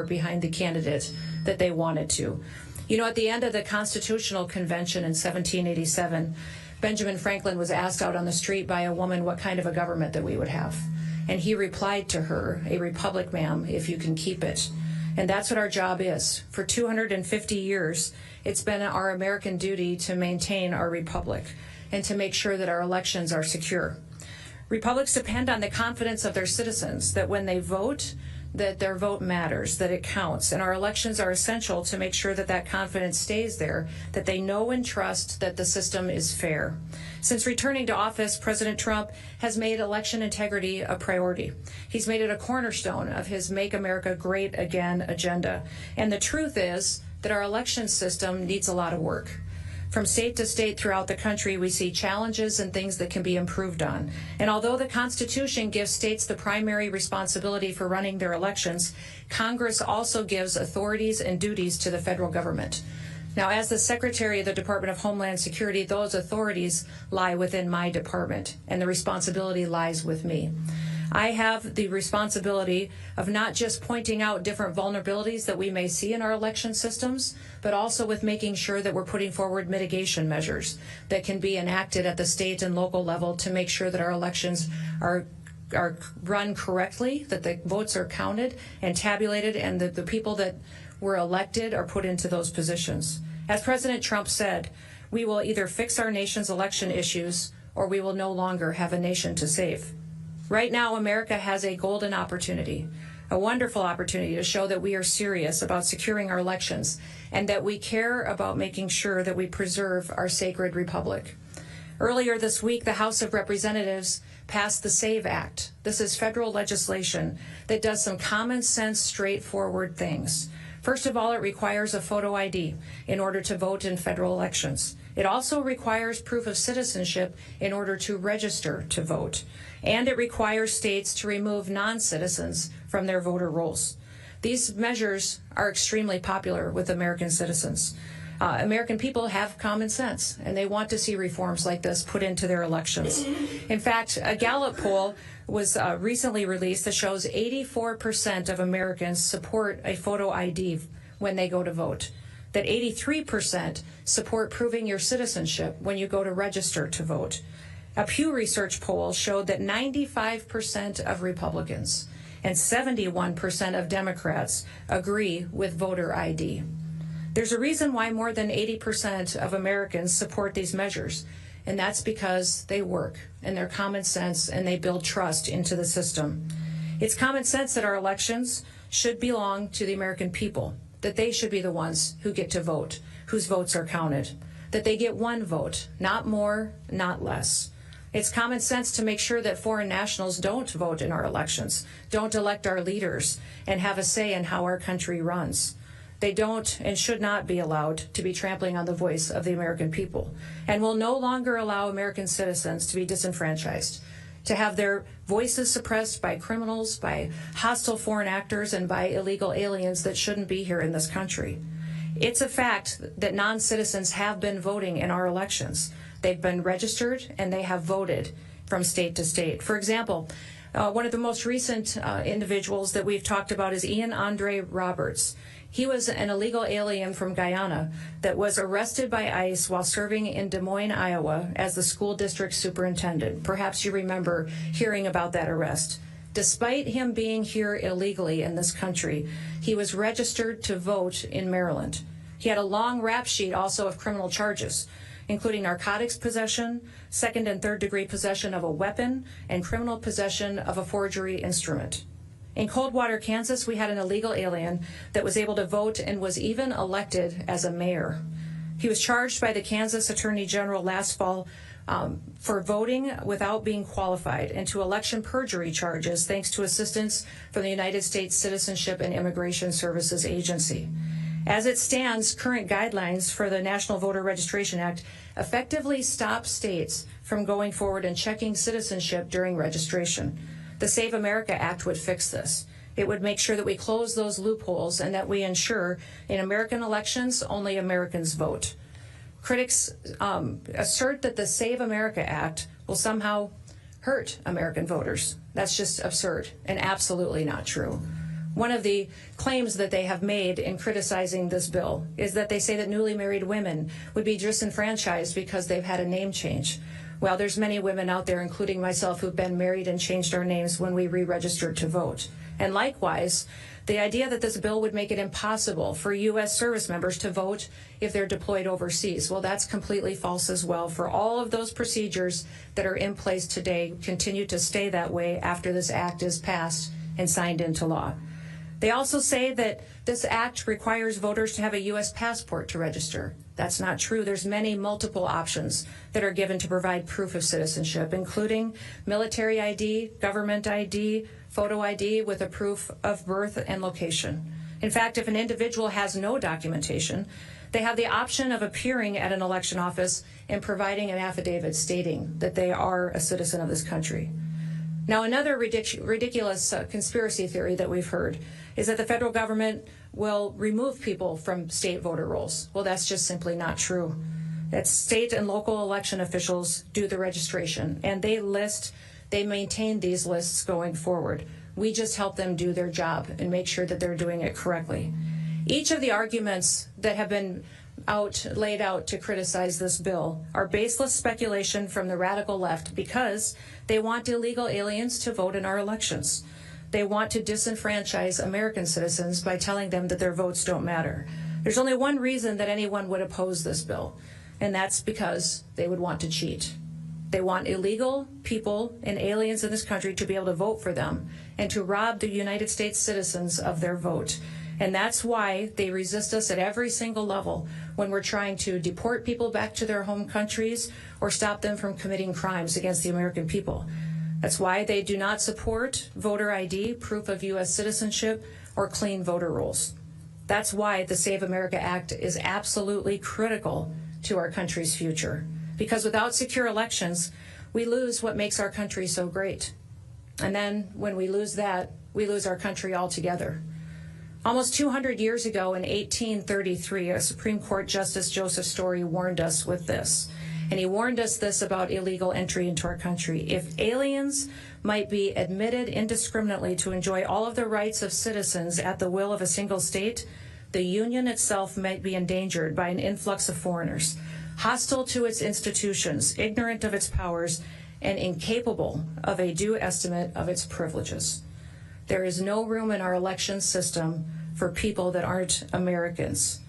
support behind the candidate that they wanted to. You know, at the end of the Constitutional Convention in 1787, Benjamin Franklin was asked out on the street by a woman what kind of a government that we would have. And he replied to her, "A republic, ma'am, if you can keep it." And that's what our job is. For 250 years, it's been our American duty to maintain our republic and to make sure that our elections are secure. Republics depend on the confidence of their citizens, that when they vote, that their vote matters, that it counts. And our elections are essential to make sure that that confidence stays there, that they know and trust that the system is fair. Since returning to office, President Trump has made election integrity a priority. He's made it a cornerstone of his Make America Great Again agenda. And the truth is that our election system needs a lot of work. From state to state throughout the country, we see challenges and things that can be improved on. And although the Constitution gives states the primary responsibility for running their elections, Congress also gives authorities and duties to the federal government. Now, as the Secretary of the Department of Homeland Security, those authorities lie within my department, and the responsibility lies with me. I have the responsibility of not just pointing out different vulnerabilities that we may see in our election systems, but also with making sure that we're putting forward mitigation measures that can be enacted at the state and local level to make sure that our elections are run correctly, that the votes are counted and tabulated, and that the people that were elected are put into those positions. As President Trump said, we will either fix our nation's election issues or we will no longer have a nation to save. Right now, America has a golden opportunity, a wonderful opportunity to show that we are serious about securing our elections and that we care about making sure that we preserve our sacred republic. Earlier this week, the House of Representatives passed the SAVE Act. This is federal legislation that does some common sense, straightforward things. First of all, it requires a photo ID in order to vote in federal elections. It also requires proof of citizenship in order to register to vote. And it requires states to remove non-citizens from their voter rolls. These measures are extremely popular with American citizens. American people have common sense, and they want to see reforms like this put into their elections. In fact, a Gallup poll was recently released that shows 84% of Americans support a photo ID when they go to vote, that 83% support proving your citizenship when you go to register to vote. A Pew Research poll showed that 95% of Republicans and 71% of Democrats agree with voter ID. There's a reason why more than 80% of Americans support these measures, and that's because they work and they're common sense and they build trust into the system. It's common sense that our elections should belong to the American people, that they should be the ones who get to vote, whose votes are counted, that they get one vote, not more, not less. It's common sense to make sure that foreign nationals don't vote in our elections, don't elect our leaders, and have a say in how our country runs. They don't and should not be allowed to be trampling on the voice of the American people, and will no longer allow American citizens to be disenfranchised, to have their voices suppressed by criminals, by hostile foreign actors, and by illegal aliens that shouldn't be here in this country. It's a fact that non-citizens have been voting in our elections. They've been registered and they have voted from state to state. For example, one of the most recent individuals that we've talked about is Ian Andre Roberts. He was an illegal alien from Guyana that was arrested by ICE while serving in Des Moines, Iowa as the school district superintendent. Perhaps you remember hearing about that arrest. Despite him being here illegally in this country, he was registered to vote in Maryland. He had a long rap sheet also of criminal charges, including narcotics possession, second and third degree possession of a weapon, and criminal possession of a forgery instrument. In Coldwater, Kansas, we had an illegal alien that was able to vote and was even elected as a mayor. He was charged by the Kansas Attorney General last fall for voting without being qualified and to election perjury charges thanks to assistance from the United States Citizenship and Immigration Services Agency. As it stands, current guidelines for the National Voter Registration Act effectively stop states from going forward and checking citizenship during registration. The Save America Act would fix this. It would make sure that we close those loopholes and that we ensure in American elections only Americans vote. Critics assert that the Save America Act will somehow hurt American voters. That's just absurd and absolutely not true. One of the claims that they have made in criticizing this bill is that they say that newly married women would be disenfranchised because they've had a name change. Well, there's many women out there, including myself, who've been married and changed our names when we re-registered to vote. And likewise, the idea that this bill would make it impossible for U.S. service members to vote if they're deployed overseas, well, that's completely false as well. For all of those procedures that are in place today continue to stay that way after this act is passed and signed into law. They also say that this act requires voters to have a U.S. passport to register. That's not true. There's multiple options that are given to provide proof of citizenship, including military ID, government ID, photo ID with a proof of birth and location. In fact, if an individual has no documentation, they have the option of appearing at an election office and providing an affidavit stating that they are a citizen of this country. Now, another ridiculous conspiracy theory that we've heard is that the federal government will remove people from state voter rolls. Well, that's just simply not true. That state and local election officials do the registration, and they maintain these lists going forward. We just help them do their job and make sure that they're doing it correctly. Each of the arguments that have been laid out to criticize this bill are baseless speculation from the radical left because they want illegal aliens to vote in our elections. They want to disenfranchise American citizens by telling them that their votes don't matter. There's only one reason that anyone would oppose this bill, and that's because they would want to cheat. They want illegal people and aliens in this country to be able to vote for them and to rob the United States citizens of their vote. And that's why they resist us at every single level when we're trying to deport people back to their home countries or stop them from committing crimes against the American people. That's why they do not support voter ID, proof of U.S. citizenship, or clean voter rolls. That's why the Save America Act is absolutely critical to our country's future. Because without secure elections, we lose what makes our country so great. And then when we lose that, we lose our country altogether. Almost 200 years ago in 1833, a Supreme Court Justice Joseph Story warned us with this. And he warned us this about illegal entry into our country. If aliens might be admitted indiscriminately to enjoy all of the rights of citizens at the will of a single state, the Union itself might be endangered by an influx of foreigners, hostile to its institutions, ignorant of its powers, and incapable of a due estimate of its privileges. There is no room in our election system for people that aren't Americans.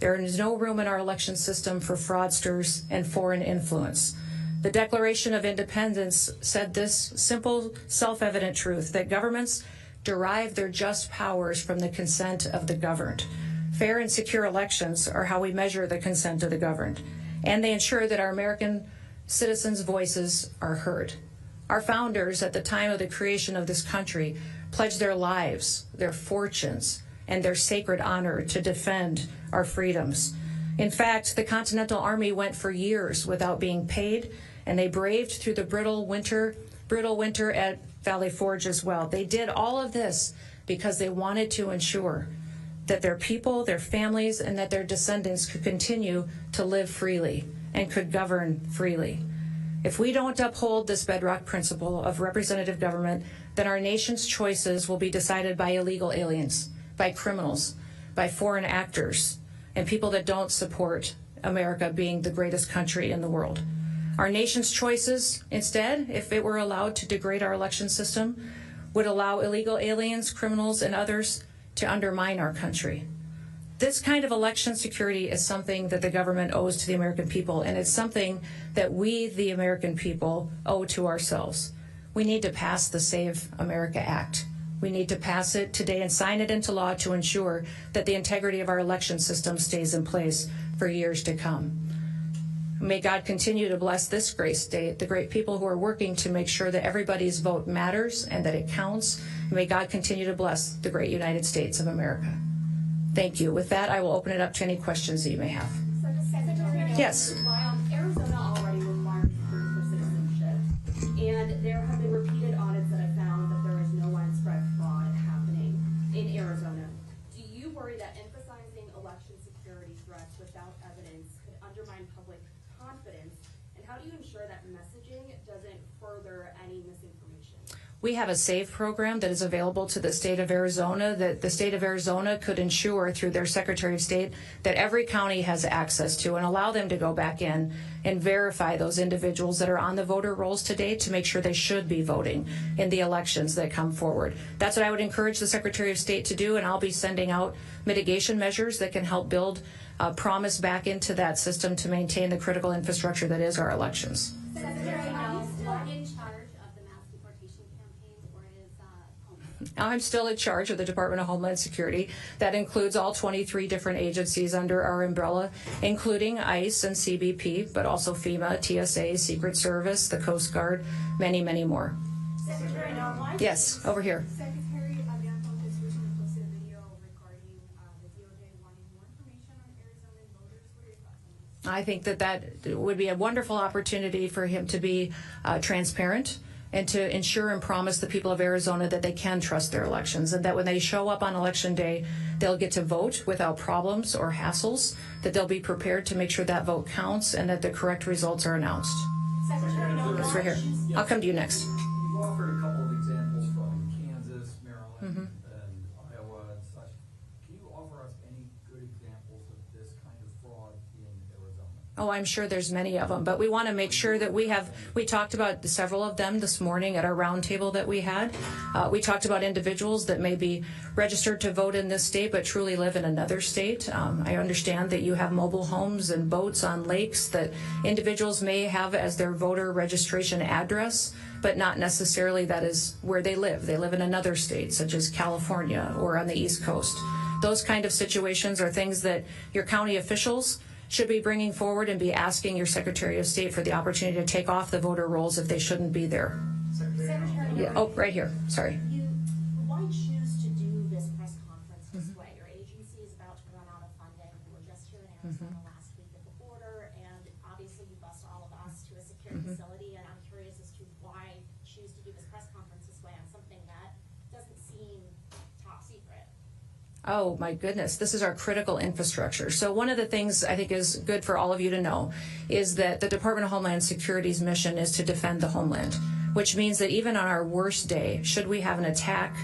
There is no room in our election system for fraudsters and foreign influence. The Declaration of Independence said this simple, self-evident truth, that governments derive their just powers from the consent of the governed. Fair and secure elections are how we measure the consent of the governed, and they ensure that our American citizens' voices are heard. Our founders, at the time of the creation of this country, pledged their lives, their fortunes, and their sacred honor to defend our freedoms. In fact, the Continental Army went for years without being paid, and they braved through the brutal winter at Valley Forge as well. They did all of this because they wanted to ensure that their people, their families, and that their descendants could continue to live freely and could govern freely. If we don't uphold this bedrock principle of representative government, then our nation's choices will be decided by illegal aliens, by criminals, by foreign actors, and people that don't support America being the greatest country in the world. Our nation's choices, instead, if it were allowed to degrade our election system, would allow illegal aliens, criminals, and others to undermine our country. This kind of election security is something that the government owes to the American people, and it's something that we, the American people, owe to ourselves. We need to pass the Save America Act. We need to pass it today and sign it into law to ensure that the integrity of our election system stays in place for years to come. May God continue to bless this great state, the great people who are working to make sure that everybody's vote matters and that it counts. May God continue to bless the great United States of America. Thank you. With that, I will open it up to any questions that you may have. Yes. Arizona already requires proof for citizenship, and there have been repeated audits that have found that there is no widespread fraud happening in Arizona. Do you worry that emphasizing election security threats without evidence could undermine public confidence, and how do you ensure that messaging doesn't further any misinformation? We have a SAVE program that is available to the state of Arizona that the state of Arizona could ensure through their Secretary of State that every county has access to, and allow them to go back in and verify those individuals that are on the voter rolls today to make sure they should be voting in the elections that come forward. That's what I would encourage the Secretary of State to do, and I'll be sending out mitigation measures that can help build promise back into that system to maintain the critical infrastructure that is our elections. Secretary, are you still in charge of the mass deportation campaigns, or is Homeland? I'm still in charge of the Department of Homeland Security. That includes all 23 different agencies under our umbrella, including ICE and CBP, but also FEMA, TSA, Secret Service, the Coast Guard, many, many more. Secretary Noem? Yes, over here. Secretary, Adriano has recently posted a video regarding the DOJ wanting more information on Arizona voters. What are your thoughts on this? I think that would be a wonderful opportunity for him to be transparent and to ensure and promise the people of Arizona that they can trust their elections, and that when they show up on election day, they'll get to vote without problems or hassles, that they'll be prepared to make sure that vote counts and that the correct results are announced. Secretary Noem? It's right here. I'll come to you next. You've offered a couple of examples from Kansas, Maryland, and Iowa and such. Can you offer us any good examples of this kind of fraud in Arizona? Oh, I'm sure there's many of them, but we want to make sure that we talked about several of them this morning at our roundtable that we had. We talked about individuals that may be registered to vote in this state but truly live in another state. I understand that you have mobile homes and boats on lakes that individuals may have as their voter registration address, but not necessarily that is where they live. They live in another state, such as California or on the East Coast. Those kind of situations are things that your county officials should be bringing forward and be asking your Secretary of State for the opportunity to take off the voter rolls if they shouldn't be there. Secretary Yeah. Noem? Oh, right here. Sorry. Why choose to do this press conference this way? Your agency is about to run out of funding. We were just here in Arizona last week at the border, and obviously you bused all of us to a secure facility, and I'm curious as to why choose to do this press conference this way on something that doesn't seem top secret. Oh my goodness, this is our critical infrastructure. So one of the things I think is good for all of you to know is that the Department of Homeland Security's mission is to defend the homeland, which means that even on our worst day, should we have an attack,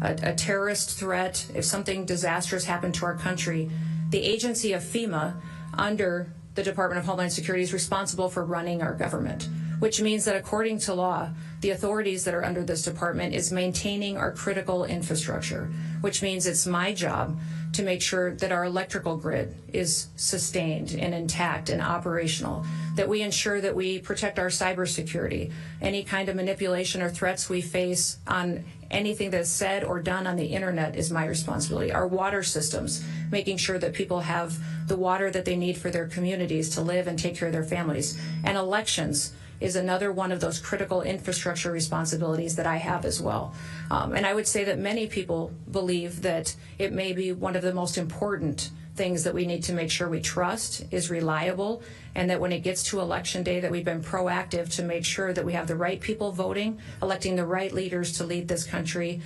a terrorist threat, if something disastrous happened to our country, the agency of FEMA under the Department of Homeland Security is responsible for running our government, which means that according to law, the authorities that are under this department is maintaining our critical infrastructure, which means it's my job to make sure that our electrical grid is sustained and intact and operational, that we ensure that we protect our cybersecurity. Any kind of manipulation or threats we face on anything that's said or done on the internet is my responsibility. Our water systems, making sure that people have the water that they need for their communities to live and take care of their families. And elections is another one of those critical infrastructure responsibilities that I have as well. And I would say that many people believe that it may be one of the most important things that we need to make sure we trust is reliable, and that when it gets to election day that we've been proactive to make sure that we have the right people voting, electing the right leaders to lead this country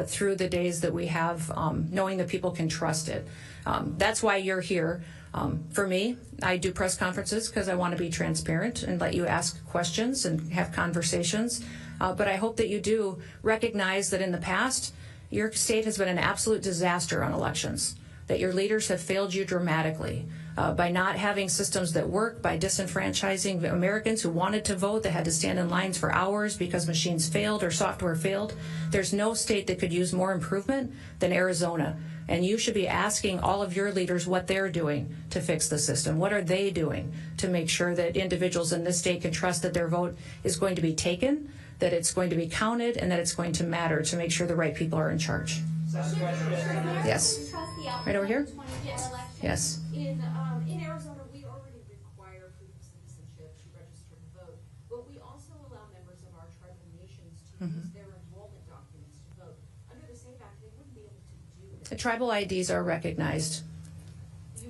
through the days that we have, knowing that people can trust it. That's why you're here. For me, I do press conferences because I want to be transparent and let you ask questions and have conversations. But I hope that you do recognize that in the past, your state has been an absolute disaster on elections, that your leaders have failed you dramatically by not having systems that work, by disenfranchising Americans who wanted to vote, that had to stand in lines for hours because machines failed or software failed. There's no state that could use more improvement than Arizona. And you should be asking all of your leaders what they're doing to fix the system. What are they doing to make sure that individuals in this state can trust that their vote is going to be taken, that it's going to be counted, and that it's going to matter to make sure the right people are in charge? Yes. Right over here? Yes. In Arizona, we already require proof of citizenship to register to vote, but we also allow members of our tribal nations to use their enrollment documents to vote. Under the SAVE Act, they wouldn't be able to do it. The tribal IDs are recognized.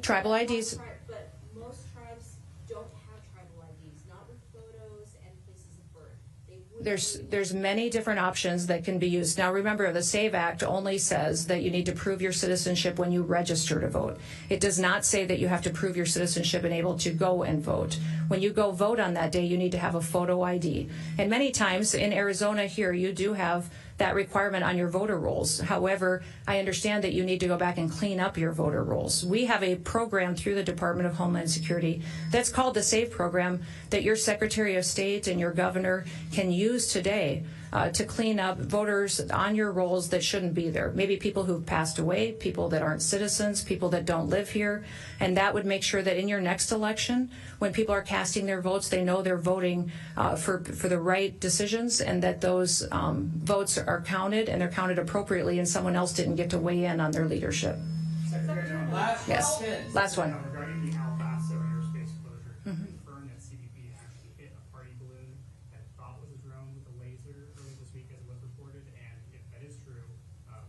Tribal IDs. But most tribes don't have tribal IDs, not with photos and places of birth. They would there's many different options that can be used. Now remember, the SAVE Act only says that you need to prove your citizenship when you register to vote. It does not say that you have to prove your citizenship and able to go and vote. When you go vote on that day, you need to have a photo ID. And many times in Arizona here, you do have that requirement on your voter rolls. However, I understand that you need to go back and clean up your voter rolls. We have a program through the Department of Homeland Security that's called the SAVE program that your Secretary of State and your governor can use today to clean up voters on your rolls that shouldn't be there. Maybe people who've passed away, people that aren't citizens, people that don't live here. And that would make sure that in your next election, when people are casting their votes, they know they're voting for the right decisions, and that those votes are counted, and they're counted appropriately, and someone else didn't get to weigh in on their leadership. Secretary Noem, Last one. Regarding the El Paso airspace closure, can you confirm that CBP actually hit a party balloon that it thought was a drone with a laser earlier this week, as it was reported? And if that is true,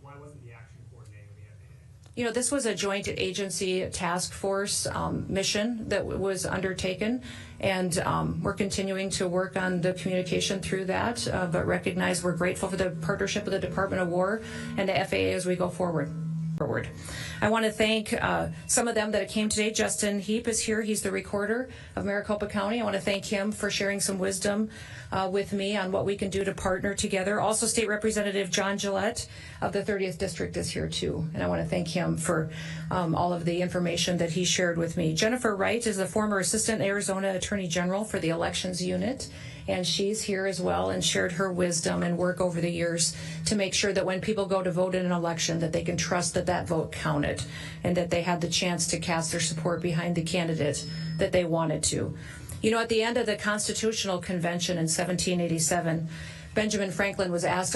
why wasn't the action coordinated with the FAA? You know, this was a joint agency task force mission that was undertaken, and we're continuing to work on the communication through that, but recognize we're grateful for the partnership with the Department of War and the FAA as we go forward. I want to thank some of them that came today. Justin Heap is here. He's the recorder of Maricopa County. I want to thank him for sharing some wisdom with me on what we can do to partner together. Also, State Representative John Gillette of the 30th District is here too, and I want to thank him for all of the information that he shared with me. Jennifer Wright is the former Assistant Arizona Attorney General for the Elections Unit, and she's here as well and shared her wisdom and work over the years to make sure that when people go to vote in an election, that they can trust that that vote counted and that they had the chance to cast their support behind the candidate that they wanted to. You know, at the end of the Constitutional Convention in 1787, Benjamin Franklin was asked out